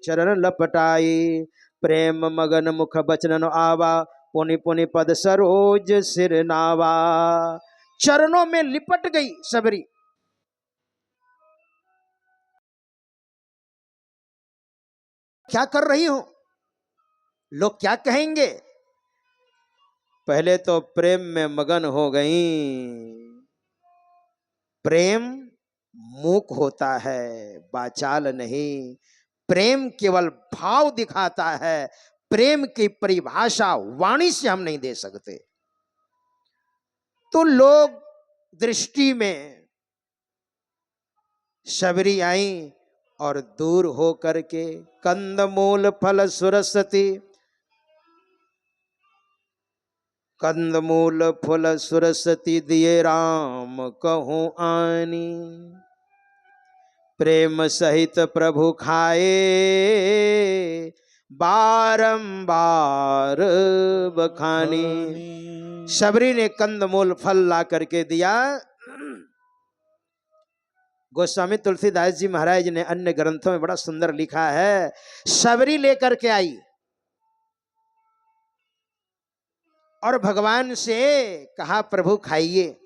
चरण लपटाई, प्रेम मगन मुख बचन आवा, पुनि पुनि पद सरोज सिर नावा। चरणों में लिपट गई सबरी। क्या कर रही हूं, लोग क्या कहेंगे। पहले तो प्रेम में मगन हो गई। प्रेम मूक होता है, वाचाल नहीं। प्रेम केवल भाव दिखाता है, प्रेम की परिभाषा वाणी से हम नहीं दे सकते। तो लोग दृष्टि में सबरी आई और दूर हो करके कंदमूल फल सुरसती, कंदमूल फल सुरसती दिए राम कहूं आनी, प्रेम सहित प्रभु खाए बारंबार बखानी। सबरी ने कंदमूल फल ला करके दिया। गोस्वामी तुलसीदास जी महाराज ने अन्य ग्रंथों में बड़ा सुंदर लिखा है, सबरी लेकर के आई और भगवान से कहा प्रभु खाइए।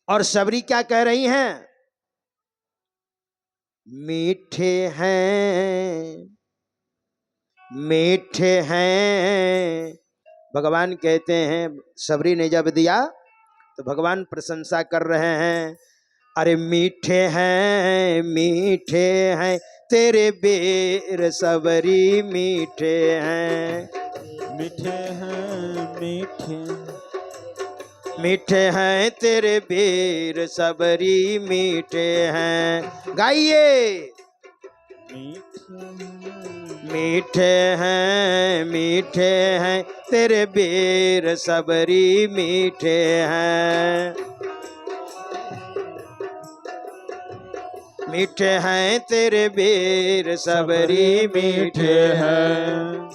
और सबरी क्या कह रही हैं, मीठे हैं मीठे हैं। भगवान कहते हैं, सबरी ने जब दिया तो भगवान प्रशंसा कर रहे हैं, अरे मीठे हैं तेरे बेर सबरी मीठे हैं, मीठे हैं मीठे हैं तेरे बेर सबरी मीठे हैं। गाइए, मीठे हैं तेरे बेर सबरी मीठे हैं, मीठे हैं तेरे बेर सबरी मीठे हैं।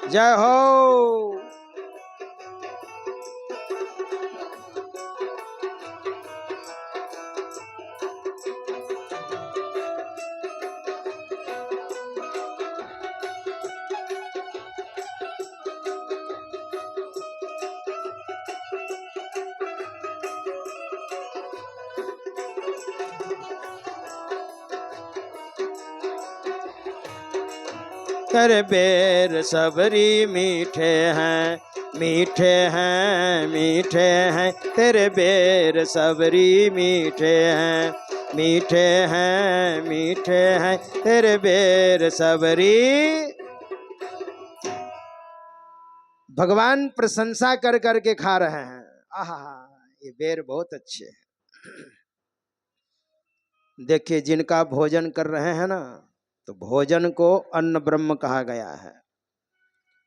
जय हो। तेरे बेर सबरी मीठे हैं, मीठे हैं तेरे बेर सबरी मीठे हैं, मीठे हैं तेरे बेर सबरी। भगवान प्रशंसा कर करके खा रहे हैं। आहा, ये बेर बहुत अच्छे हैं। देखिए, जिनका भोजन कर रहे हैं ना, तो भोजन को अन्न ब्रह्म कहा गया है।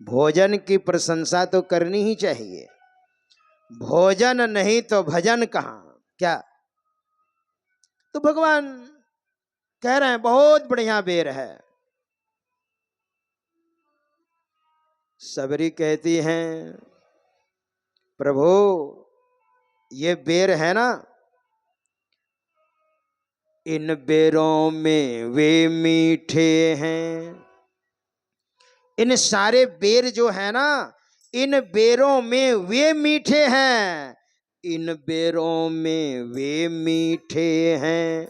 भोजन की प्रशंसा तो करनी ही चाहिए। भोजन नहीं तो भजन कहां, क्या। तो भगवान कह रहे हैं बहुत बढ़िया बेर है। सबरी कहती हैं, प्रभु ये बेर है ना, इन बेरों में वे मीठे हैं। इन सारे बेर जो है ना, इन बेरों में वे मीठे हैं, इन बेरों में वे मीठे हैं।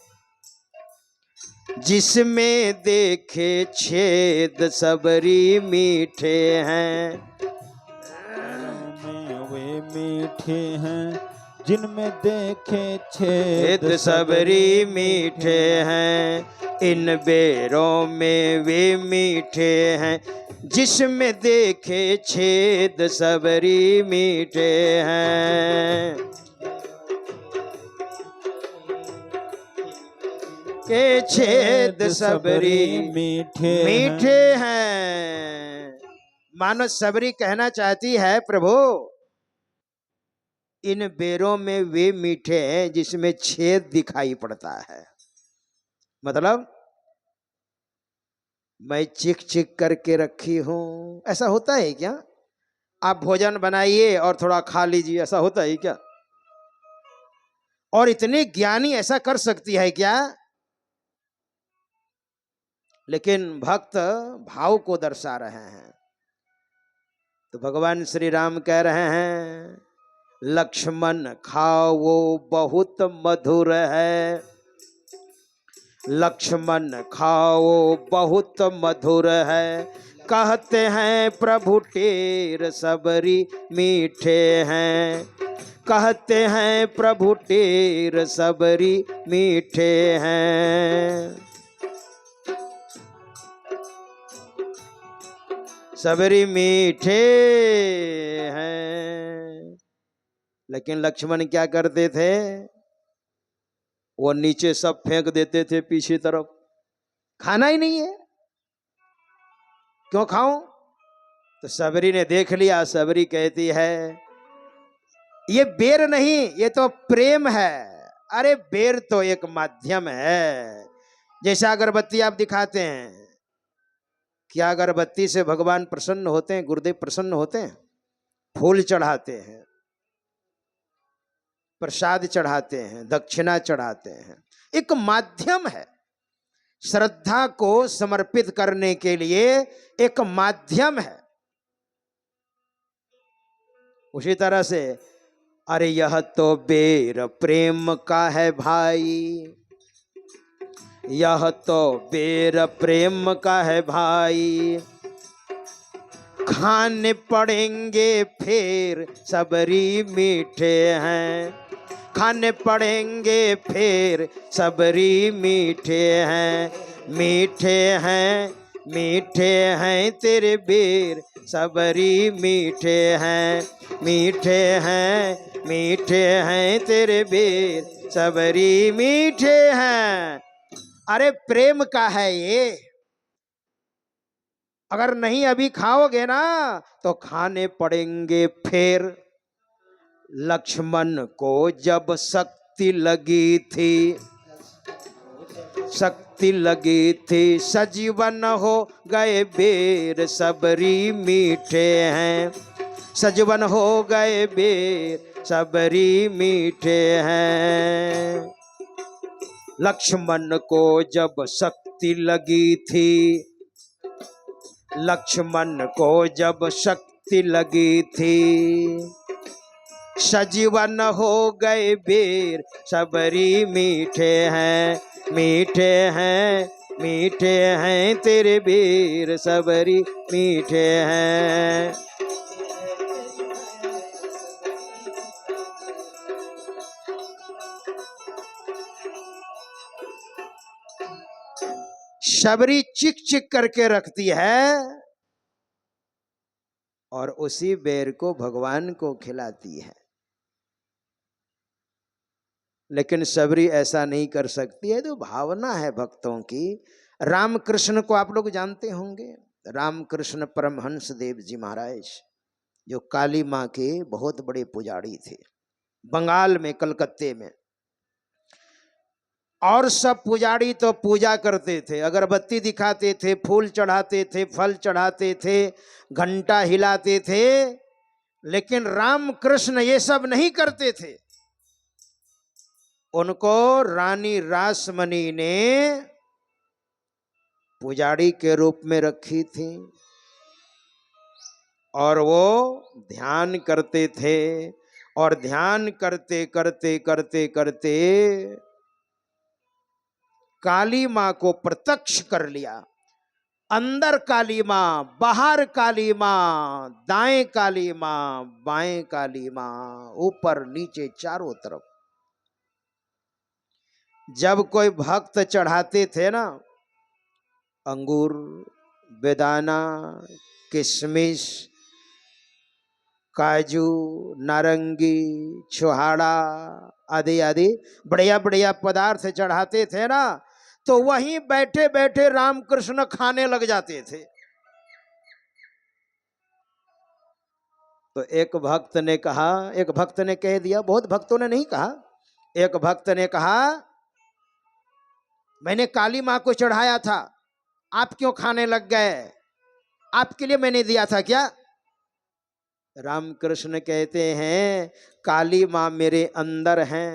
जिसमें देखे छेद सबरी मीठे हैं, वे मीठे हैं जिनमें देखे छेद सबरी मीठे हैं। इन बेरों में वे मीठे हैं, जिसमें देखे छेद सबरी मीठे हैं। के छेद सबरी मीठे हैं। मानो सबरी कहना चाहती है, प्रभु इन बेरों में वे मीठे हैं जिसमें छेद दिखाई पड़ता है। मतलब मैं चिक चिक करके रखी हूं, ऐसा होता है क्या? आप भोजन बनाइए और थोड़ा खा लीजिए, ऐसा होता है क्या? और इतने ज्ञानी ऐसा कर सकती है क्या? लेकिन भक्त भाव को दर्शा रहे हैं। तो भगवान श्री राम कह रहे हैं, लक्ष्मण खाओ बहुत मधुर है, लक्ष्मण खाओ बहुत मधुर है, कहते हैं प्रभु टेर सबरी मीठे हैं, कहते हैं प्रभु टेर सबरी मीठे हैं, सबरी मीठे हैं। लेकिन लक्ष्मण क्या करते थे? वो नीचे सब फेंक देते थे पीछे तरफ, खाना ही नहीं है, क्यों खाऊं? तो सबरी ने देख लिया। सबरी कहती है, ये बेर नहीं, ये तो प्रेम है। अरे बेर तो एक माध्यम है, जैसा अगरबत्ती आप दिखाते हैं, क्या अगरबत्ती से भगवान प्रसन्न होते हैं? गुरुदेव प्रसन्न होते हैं? फूल चढ़ाते हैं, प्रसाद चढ़ाते हैं, दक्षिणा चढ़ाते हैं, एक माध्यम है श्रद्धा को समर्पित करने के लिए, एक माध्यम है। उसी तरह से अरे यह तो बेर प्रेम का है भाई, यह तो बेर प्रेम का है भाई, खाने पड़ेंगे फिर सबरी मीठे हैं, खाने पड़ेंगे फिर सबरी मीठे हैं, मीठे हैं मीठे हैं तेरे बेर सबरी मीठे हैं, मीठे हैं मीठे हैं तेरे बेर सबरी मीठे हैं। अरे प्रेम का है ये, अगर नहीं अभी खाओगे ना तो खाने पड़ेंगे फिर। लक्ष्मण को जब शक्ति लगी थी, शक्ति लगी थी, सजीवन हो गए बेर सबरी मीठे हैं, सजीवन हो गए बेर सबरी मीठे हैं। लक्ष्मण को जब शक्ति लगी थी, लक्ष्मण को जब शक्ति लगी थी, सजीवन हो गए बेर सबरी मीठे हैं, मीठे हैं मीठे हैं तेरे बेर सबरी मीठे हैं। सबरी चिक चिक करके रखती है और उसी बेर को भगवान को खिलाती है। लेकिन सबरी ऐसा नहीं कर सकती है, तो भावना है भक्तों की। रामकृष्ण को आप लोग जानते होंगे, रामकृष्ण परमहंस देव जी महाराज, जो काली माँ के बहुत बड़े पुजारी थे बंगाल में, कलकत्ते में। और सब पुजारी तो पूजा करते थे, अगरबत्ती दिखाते थे, फूल चढ़ाते थे, फल चढ़ाते थे, घंटा हिलाते थे, लेकिन रामकृष्ण ये सब नहीं करते थे। उनको रानी रासमणी ने पुजारी के रूप में रखी थी और वो ध्यान करते थे, और ध्यान करते करते करते करते काली मां को प्रत्यक्ष कर लिया। अंदर काली मां, बाहर काली मां, दाएं काली मां, बाएं काली मां, ऊपर नीचे चारों तरफ। जब कोई भक्त चढ़ाते थे ना अंगूर, बेदाना, किशमिश, काजू, नारंगी, छुहाड़ा आदि आदि बढ़िया बढ़िया पदार्थ चढ़ाते थे ना, तो वहीं बैठे बैठे रामकृष्ण खाने लग जाते थे। तो एक भक्त ने कहा, एक भक्त ने कह दिया, बहुत भक्तों ने नहीं कहा, एक भक्त ने कहा मैंने काली मां को चढ़ाया था, आप क्यों खाने लग गए, आपके लिए मैंने दिया था क्या? रामकृष्ण कहते हैं काली मां मेरे अंदर हैं।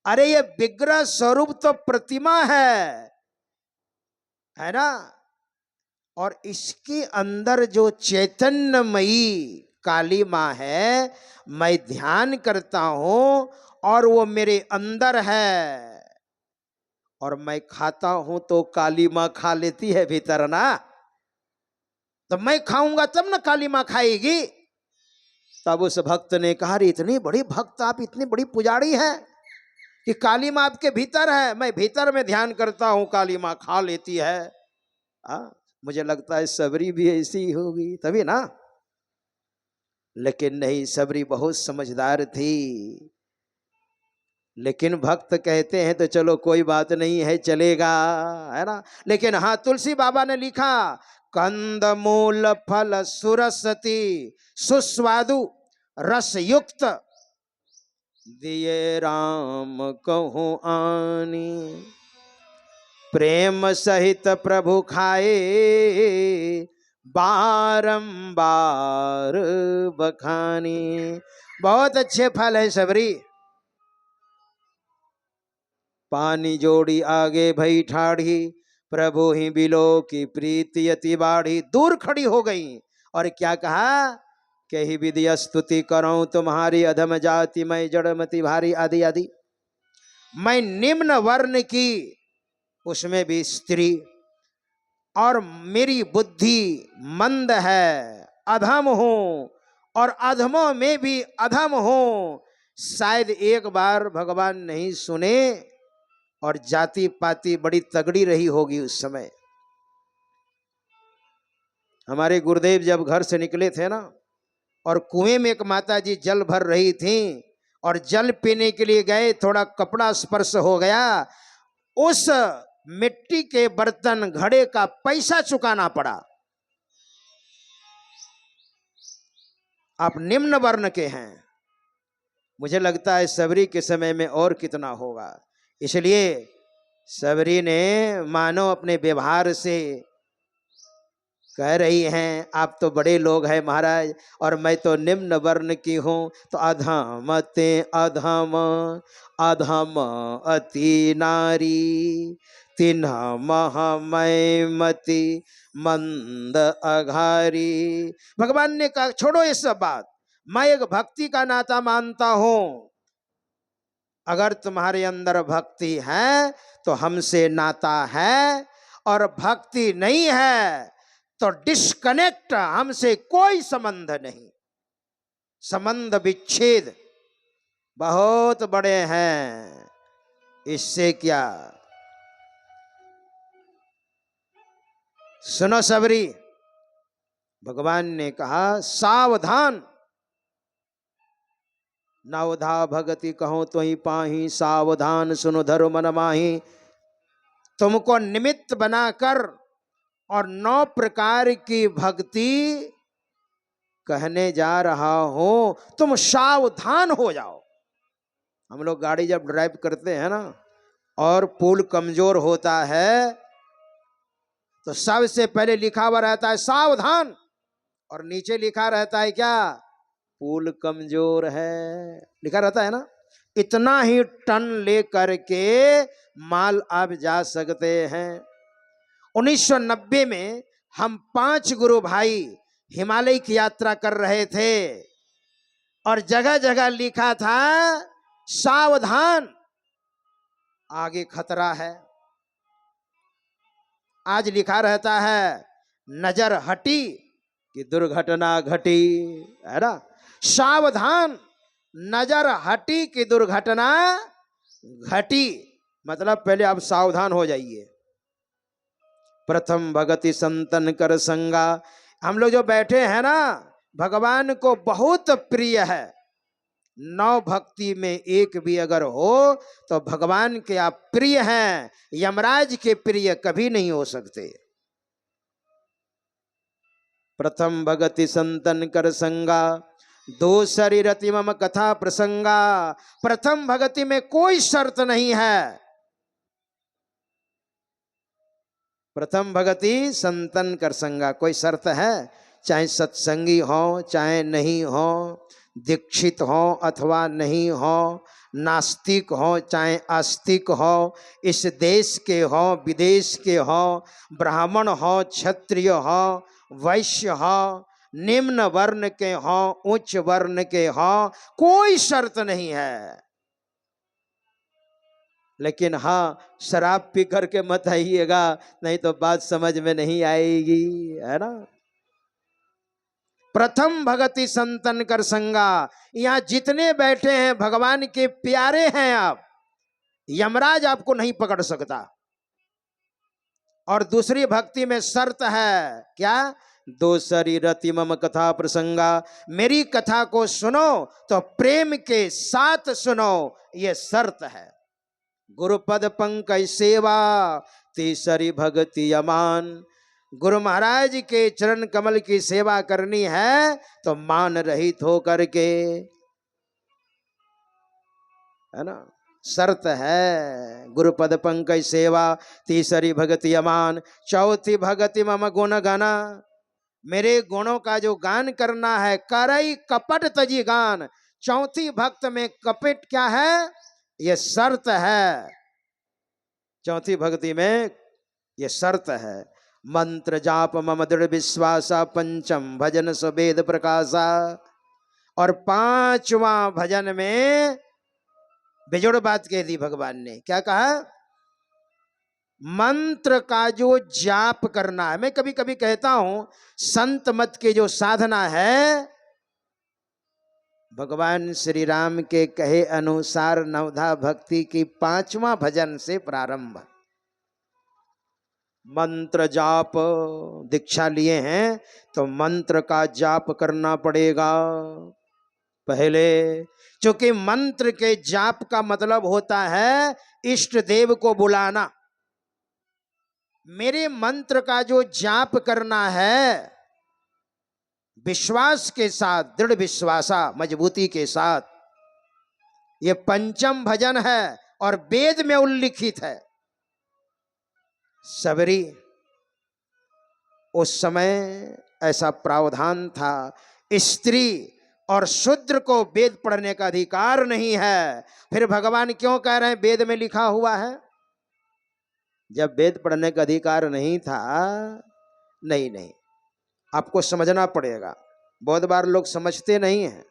अरे ये विग्रह स्वरूप तो प्रतिमा है ना, और इसके अंदर जो चैतन्यमयी काली मां है, मैं ध्यान करता हूं और वो मेरे अंदर है, और मैं खाता हूं तो काली मां खा लेती है भीतर ना, तो मैं खाऊंगा तब ना काली मां खाएगी। तब उस भक्त ने कहा इतनी बड़ी भक्त आप, इतनी बड़ी पुजारी हैं कि काली मां आपके भीतर है, मैं भीतर में ध्यान करता हूं काली मां खा लेती है। मुझे लगता है सबरी भी ऐसी होगी तभी ना, लेकिन नहीं, सबरी बहुत समझदार थी। लेकिन भक्त कहते हैं तो चलो कोई बात नहीं है, चलेगा, है ना। लेकिन हाँ, तुलसी बाबा ने लिखा कंद मूल फल सुरसती सुस्वादु रस युक्त दिए राम कहूं आनी, प्रेम सहित प्रभु खाए बारंबार बखानी। बहुत अच्छे फल है सबरी। पानी जोड़ी आगे भई ठाढ़ी, प्रभु ही बिलो की प्रीति अति बाढ़ी। दूर खड़ी हो गई और क्या कहा, कही विधि स्तुति करूं तुम्हारी, अधम जाति मैं जड़मति भारी, आदि आदि। मैं निम्न वर्ण की, उसमें भी स्त्री, और मेरी बुद्धि मंद है, अधम हूं, और अधमों में भी अधम हूं। शायद एक बार भगवान नहीं सुने, और जाति पाति बड़ी तगड़ी रही होगी उस समय। हमारे गुरुदेव जब घर से निकले थे ना, और कुएं में एक माता जी जल भर रही थी, और जल पीने के लिए गए, थोड़ा कपड़ा स्पर्श हो गया, उस मिट्टी के बर्तन घड़े का पैसा चुकाना पड़ा। आप निम्न वर्ण के हैं। मुझे लगता है सबरी के समय में और कितना होगा। इसलिए सबरी ने मानो अपने व्यवहार से कह रही हैं आप तो बड़े लोग हैं महाराज, और मैं तो निम्न वर्ण की हूं, तो अधम ते अधम, अधम अति नारी, तिन्ह मह मैं मति मंद अघारी। भगवान ने कहा छोड़ो ये सब बात, मैं एक भक्ति का नाता मानता हूं, अगर तुम्हारे अंदर भक्ति है तो हमसे नाता है, और भक्ति नहीं है तो डिस्कनेक्ट, हमसे कोई संबंध नहीं। संबंध विच्छेद बहुत बड़े हैं, इससे क्या। सुनो सबरी, भगवान ने कहा सावधान, नवधा भगति कहो तो ही पाही, सावधान सुनो धरो मन माही। तुमको निमित्त बनाकर और 9 प्रकार की भक्ति कहने जा रहा हूं, तुम सावधान हो जाओ। हम लोग गाड़ी जब ड्राइव करते हैं ना, और पुल कमजोर होता है, तो सबसे पहले लिखा हुआ रहता है सावधान, और नीचे लिखा रहता है क्या, पुल कमजोर है, लिखा रहता है ना। इतना ही टन ले करके माल आप जा सकते हैं। 1990 में हम 5 गुरु भाई हिमालय की यात्रा कर रहे थे, और जगह जगह लिखा था सावधान, आगे खतरा है। आज लिखा रहता है नजर हटी कि दुर्घटना घटी, है ना। सावधान, नजर हटी कि दुर्घटना घटी, मतलब पहले आप सावधान हो जाइए। प्रथम भगति संतन कर संगा। हम लोग जो बैठे हैं ना, भगवान को बहुत प्रिय है। 9 भक्ति में एक भी अगर हो तो भगवान के आप प्रिय हैं, यमराज के प्रिय कभी नहीं हो सकते। प्रथम भगति संतन कर संगा, दूसरी रति मम कथा प्रसंगा, प्रथम भगति में कोई शर्त नहीं है। प्रथम भगति संतन कर संगा, कोई शर्त है? चाहे सत्संगी हो चाहे नहीं हो, दीक्षित हो अथवा नहीं हो, नास्तिक हो चाहे आस्तिक हो, इस देश के हो विदेश के हो, ब्राह्मण हो क्षत्रिय हो वैश्य हो, निम्न वर्ण के हो उच्च वर्ण के हो, कोई शर्त नहीं है। लेकिन हाँ, शराब पी करके मत आइएगा, नहीं तो बात समझ में नहीं आएगी, है ना। प्रथम भगति संतन कर संगा, यहां जितने बैठे हैं भगवान के प्यारे हैं आप, यमराज आपको नहीं पकड़ सकता। और दूसरी भक्ति में शर्त है क्या? दूसरी रति मम कथा प्रसंगा, मेरी कथा को सुनो तो प्रेम के साथ सुनो, ये शर्त है। गुरुपद पंकज सेवा तीसरी भक्ति अमान, गुरु महाराज के चरण कमल की सेवा करनी है तो मान रहित हो करके, है ना, शर्त है। गुरुपद पंकज सेवा तीसरी भक्ति अमान, चौथी भक्ति मम गुण गाना, मेरे गुणों का जो गान करना है, करई कपट तजी गान। चौथी भक्त में कपट क्या है? ये शर्त है। चौथी भक्ति में ये शर्त है। मंत्र जाप मम दृढ़ विश्वासा, पंचम भजन सुवेद प्रकाशा। और पांचवा भजन में बेजोड़ बात कह दी भगवान ने, क्या कहा? मंत्र का जो जाप करना है। मैं कभी कभी कहता हूं संत मत की जो साधना है, भगवान श्री राम के कहे अनुसार नवधा भक्ति की पांचवा भजन से प्रारंभ। मंत्र जाप, दीक्षा लिए हैं तो मंत्र का जाप करना पड़ेगा पहले, क्योंकि मंत्र के जाप का मतलब होता है इष्ट देव को बुलाना। मेरे मंत्र का जो जाप करना है विश्वास के साथ, दृढ़ विश्वासा, मजबूती के साथ, ये पंचम भजन है और वेद में उल्लिखित है। सबरी, उस समय ऐसा प्रावधान था, स्त्री और शूद्र को वेद पढ़ने का अधिकार नहीं है। फिर भगवान क्यों कह रहे हैं वेद में लिखा हुआ है? जब वेद पढ़ने का अधिकार नहीं था, नहीं, आपको समझना पड़ेगा। बहुत बार लोग समझते नहीं हैं।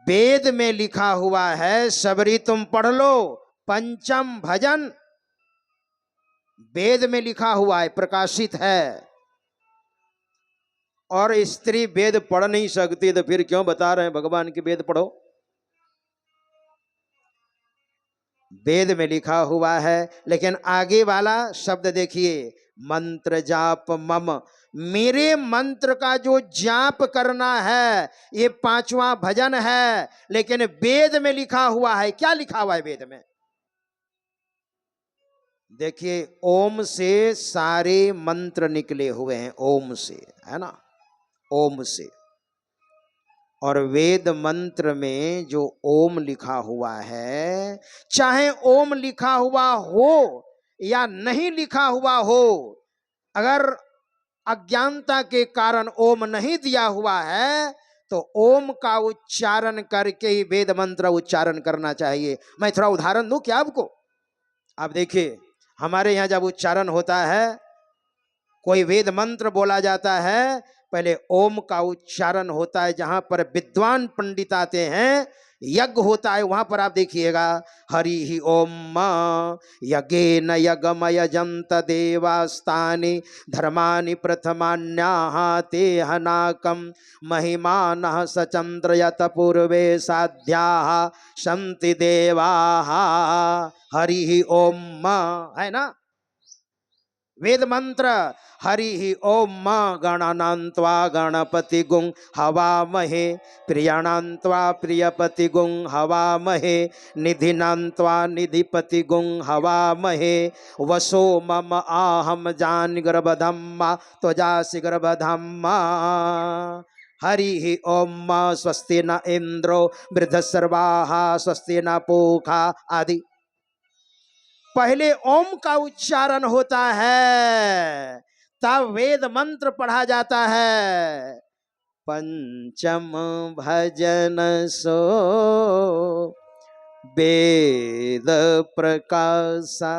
वेद में लिखा हुआ है, सबरी तुम पढ़ लो, पंचम भजन वेद में लिखा हुआ है, प्रकाशित है। और स्त्री वेद पढ़ नहीं सकती तो फिर क्यों बता रहे हैं भगवान की वेद पढ़ो? वेद में लिखा हुआ है। लेकिन आगे वाला शब्द देखिए, मंत्र जाप मम, मेरे मंत्र का जो जाप करना है, ये पांचवा भजन है। लेकिन वेद में लिखा हुआ है, क्या लिखा हुआ है वेद में? देखिए, ओम से सारे मंत्र निकले हुए हैं, ओम से, है ना, ओम से। और वेद मंत्र में जो ओम लिखा हुआ है, चाहे ओम लिखा हुआ हो या नहीं लिखा हुआ हो, अगर अज्ञानता के कारण ओम नहीं दिया हुआ है तो ओम का उच्चारण करके ही वेद मंत्र उच्चारण करना चाहिए। मैं थोड़ा उदाहरण दूं क्या आपको? आप देखिए, हमारे यहाँ जब उच्चारण होता है, कोई वेद मंत्र बोला जाता है, पहले ओम का उच्चारण होता है। जहां पर विद्वान पंडित आते हैं, यज्ञ होता है, वहां पर आप देखिएगा, हरि ही ओम यज्ञेन यज्ञमय जंत देवास्तानि धर्मानि प्रथमान्याः ते हनाकम महिमानः सचंद्रयत पूर्वे साध्याः सन्ति देवाः, हरि ही ओम, है ना। वेद मंत्र हरि ही ओम मा गणानान्त्वा गणपति गुं हवामहे प्रियाणान्त्वा प्रियपति गुं हवामहे निधिनान्त्वा निधिपति गुं हवामहे वसो मम आहम जान गर्भधम्मा त्वजासि गर्भधम्मा हरि ही ओम स्वस्ति न इंद्रो वृद्धसर्वाः स्वस्ति न पूषा आदि। पहले ओम का उच्चारण होता है, तब वेद मंत्र पढ़ा जाता है। पंचम भजन सो वेद प्रकाशा।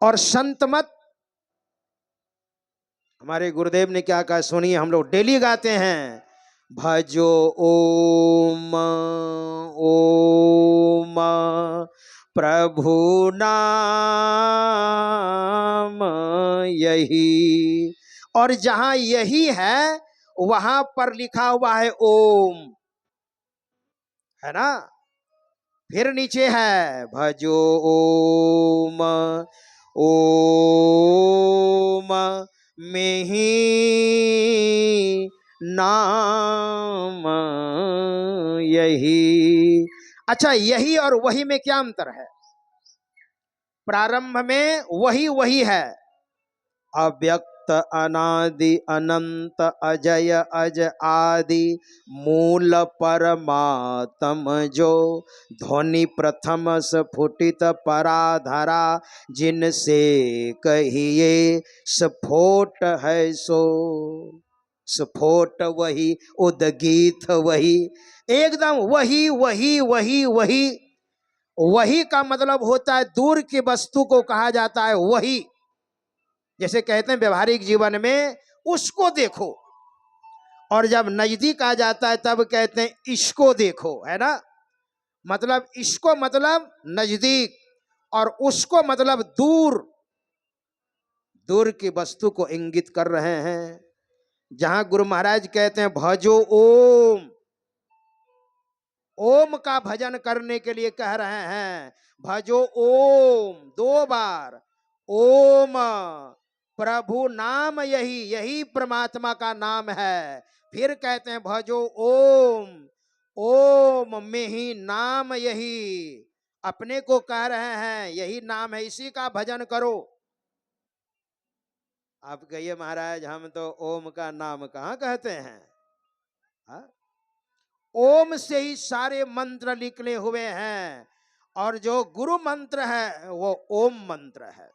और संत मत, हमारे गुरुदेव ने क्या कहा सुनिए, हम लोग डेली गाते हैं, भजो ओम ओम प्रभु नाम यही। और जहां यही है वहां पर लिखा हुआ है ओम, है ना। फिर नीचे है भजो ओम ओम में ही नाम यही। अच्छा, यही और वही में क्या अंतर है? प्रारंभ में वही वही है, अव्यक्त अनादि अनंत अजय अज आदि मूल परमात्म जो ध्वनि प्रथम स्फुटित पराधरा जिनसे कहिए स्फोट है सो। स्फोट वही, उद्गीत वही, एकदम वही वही वही वही। वही का मतलब होता है दूर की वस्तु को कहा जाता है वही। जैसे कहते हैं व्यवहारिक जीवन में उसको देखो, और जब नजदीक आ जाता है तब कहते हैं इसको देखो, है ना। मतलब इसको मतलब नजदीक, और उसको मतलब दूर, दूर की वस्तु को इंगित कर रहे हैं। जहां गुरु महाराज कहते हैं भजो ओम, ओम का भजन करने के लिए कह रहे हैं। भजो ओम 2 बार, ओम प्रभु नाम यही, यही परमात्मा का नाम है। फिर कहते हैं भजो ओम, ओम में ही नाम यही, अपने को कह रहे हैं यही नाम है, इसी का भजन करो। आप कहिए महाराज हम तो ओम का नाम कहाँ कहते हैं? हा? ओम से ही सारे मंत्र निकले हुए हैं, और जो गुरु मंत्र है वो ओम मंत्र है,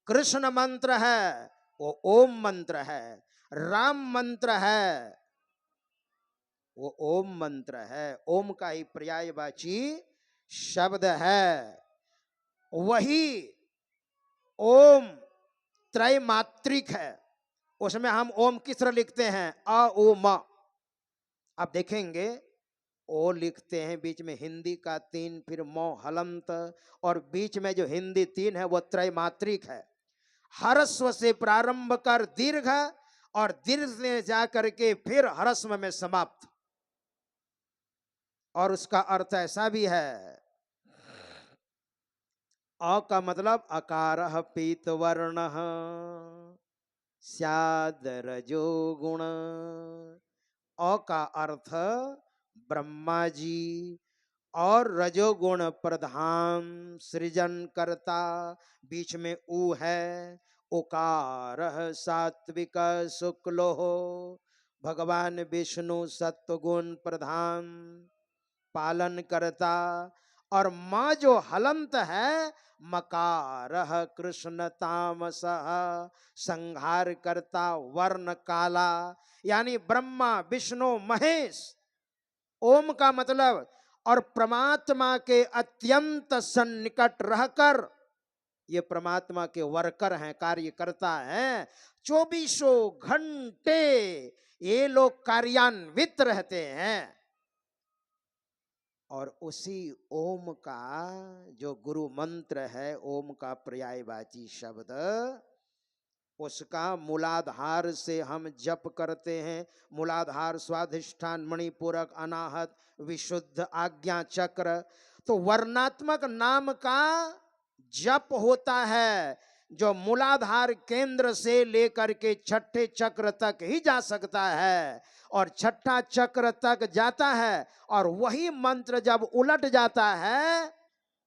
कृष्ण मंत्र है वो ओम मंत्र है, राम मंत्र है वो ओम मंत्र है। ओम का ही पर्यायवाची शब्द है। वही ओम त्रैमात्रिक है, उसमें हम ओम किस तरह लिखते हैं? अ ओ म। आप देखेंगे ओ लिखते हैं, बीच में हिंदी का 3, फिर मौ हलंत, और बीच में जो हिंदी 3 है वो त्रैमात्रिक है। हरस्व से प्रारंभ कर दीर्घ, और दीर्घ से जाकर के फिर हरस्व में समाप्त। और उसका अर्थ ऐसा भी है, अ का मतलब अकारः पीत वर्णः स्याद रजो गुण। अ का अर्थ ब्रह्मा जी, और रजोगुण प्रधान सृजन करता, बीच में ऊ है, उकार सात्विक शुक्लो हो, भगवान विष्णु सत्वगुण प्रधान पालन करता, और माँ जो हलंत है मकार कृष्ण तामसः संहार करता वर्ण काला, यानी ब्रह्मा विष्णु महेश। ओम का मतलब, और परमात्मा के अत्यंत सन्निकट रहकर, ये परमात्मा के वर्कर हैं, कार्य करता है। 24 घंटे ये लोग कार्यान्वित रहते हैं। और उसी ओम का जो गुरु मंत्र है, ओम का पर्यायवाची शब्द, उसका मूलाधार से हम जप करते हैं। मूलाधार स्वाधिष्ठान मणिपूरक अनाहत विशुद्ध आज्ञा चक्र। तो वर्णात्मक नाम का जप होता है जो मूलाधार केंद्र से लेकर के छठे चक्र तक ही जा सकता है, और छठा चक्र तक जाता है और वही मंत्र जब उलट जाता है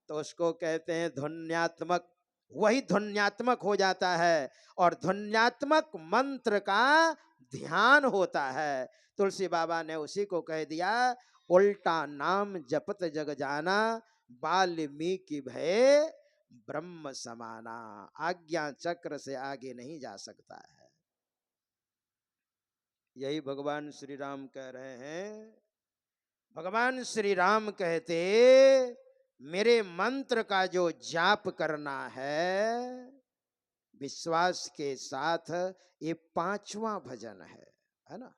तो उसको कहते हैं ध्वन्यात्मक, वही ध्वन्यात्मक हो जाता है और ध्वन्यात्मक मंत्र का ध्यान होता है। तुलसी बाबा ने उसी को कह दिया, उल्टा नाम जपत जग जाना, वाल्मीकि भय ब्रह्म समाना। आज्ञा चक्र से आगे नहीं जा सकता है। यही भगवान श्री राम कह रहे हैं। भगवान श्री राम कहते, मेरे मंत्र का जो जाप करना है विश्वास के साथ, ये 5वां भजन है ना,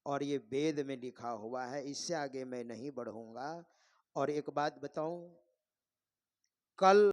और ये वेद में लिखा हुआ है, इससे आगे मैं नहीं बढ़ूंगा। और एक बात बताऊं, कल